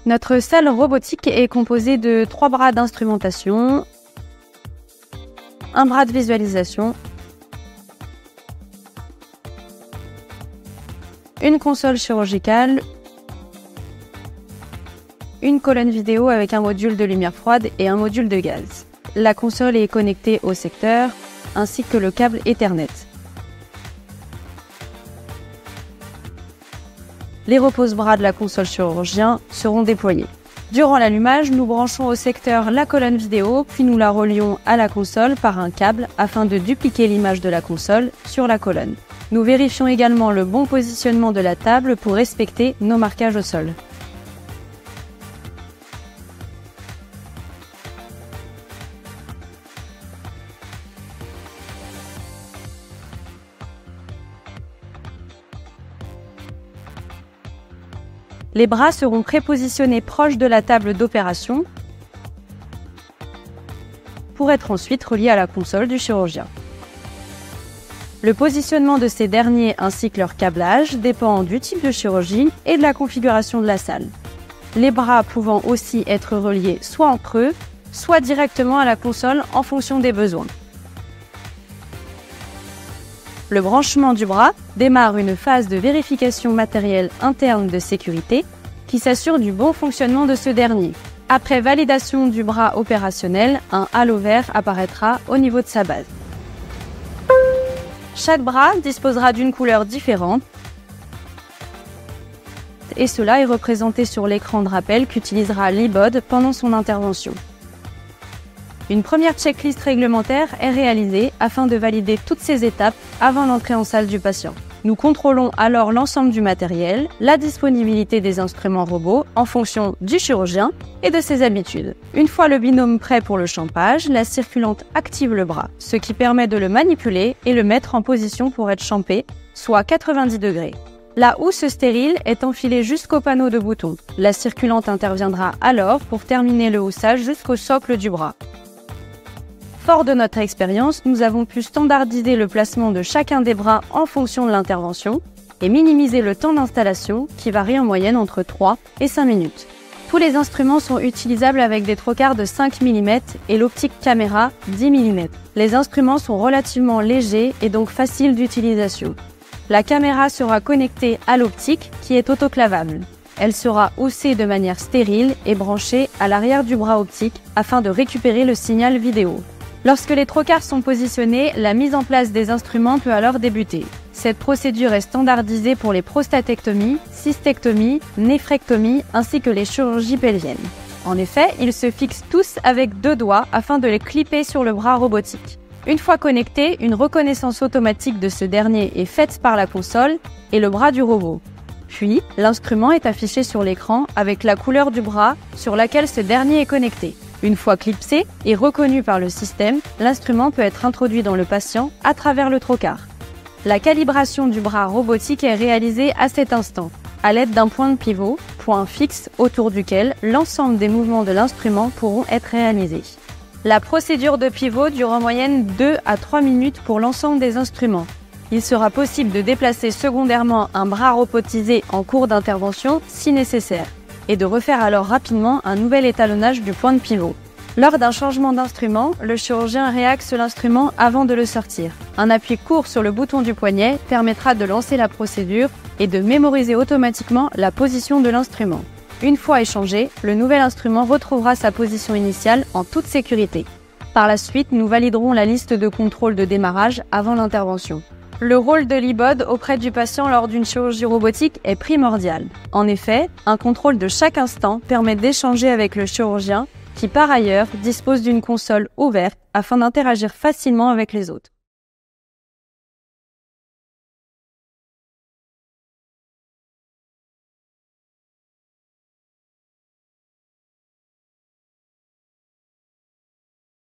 Notre salle robotique est composée de 3 bras d'instrumentation, un bras de visualisation, une console chirurgicale, une colonne vidéo avec un module de lumière froide et un module de gaz. La console est connectée au secteur, ainsi que le câble Ethernet. Les repose-bras de la console chirurgien seront déployés. Durant l'allumage, nous branchons au secteur la colonne vidéo, puis nous la relions à la console par un câble afin de dupliquer l'image de la console sur la colonne. Nous vérifions également le bon positionnement de la table pour respecter nos marquages au sol. Les bras seront prépositionnés proches de la table d'opération pour être ensuite reliés à la console du chirurgien. Le positionnement de ces derniers ainsi que leur câblage dépend du type de chirurgie et de la configuration de la salle. Les bras pouvant aussi être reliés soit en creux, soit directement à la console en fonction des besoins. Le branchement du bras démarre une phase de vérification matérielle interne de sécurité qui s'assure du bon fonctionnement de ce dernier. Après validation du bras opérationnel, un halo vert apparaîtra au niveau de sa base. Chaque bras disposera d'une couleur différente et cela est représenté sur l'écran de rappel qu'utilisera l'e-body pendant son intervention. Une première checklist réglementaire est réalisée afin de valider toutes ces étapes avant l'entrée en salle du patient. Nous contrôlons alors l'ensemble du matériel, la disponibilité des instruments robots en fonction du chirurgien et de ses habitudes. Une fois le binôme prêt pour le champage, la circulante active le bras, ce qui permet de le manipuler et le mettre en position pour être champé, soit 90 degrés. La housse stérile est enfilée jusqu'au panneau de bouton. La circulante interviendra alors pour terminer le houssage jusqu'au socle du bras. Fort de notre expérience, nous avons pu standardiser le placement de chacun des bras en fonction de l'intervention et minimiser le temps d'installation qui varie en moyenne entre 3 et 5 minutes. Tous les instruments sont utilisables avec des trocars de 5 mm et l'optique caméra 10 mm. Les instruments sont relativement légers et donc faciles d'utilisation. La caméra sera connectée à l'optique qui est autoclavable. Elle sera houssée de manière stérile et branchée à l'arrière du bras optique afin de récupérer le signal vidéo. Lorsque les trocars sont positionnés, la mise en place des instruments peut alors débuter. Cette procédure est standardisée pour les prostatectomies, cystectomies, néphrectomies ainsi que les chirurgies pelviennes. En effet, ils se fixent tous avec 2 doigts afin de les clipper sur le bras robotique. Une fois connecté, une reconnaissance automatique de ce dernier est faite par la console et le bras du robot. Puis, l'instrument est affiché sur l'écran avec la couleur du bras sur laquelle ce dernier est connecté. Une fois clipsé et reconnu par le système, l'instrument peut être introduit dans le patient à travers le trocar. La calibration du bras robotique est réalisée à cet instant, à l'aide d'un point de pivot, point fixe autour duquel l'ensemble des mouvements de l'instrument pourront être réalisés. La procédure de pivot dure en moyenne 2 à 3 minutes pour l'ensemble des instruments. Il sera possible de déplacer secondairement un bras robotisé en cours d'intervention si nécessaire, et de refaire alors rapidement un nouvel étalonnage du point de pivot. Lors d'un changement d'instrument, le chirurgien réaxe l'instrument avant de le sortir. Un appui court sur le bouton du poignet permettra de lancer la procédure et de mémoriser automatiquement la position de l'instrument. Une fois échangé, le nouvel instrument retrouvera sa position initiale en toute sécurité. Par la suite, nous validerons la liste de contrôle de démarrage avant l'intervention. Le rôle de l'e-body auprès du patient lors d'une chirurgie robotique est primordial. En effet, un contrôle de chaque instant permet d'échanger avec le chirurgien qui, par ailleurs, dispose d'une console ouverte afin d'interagir facilement avec les autres.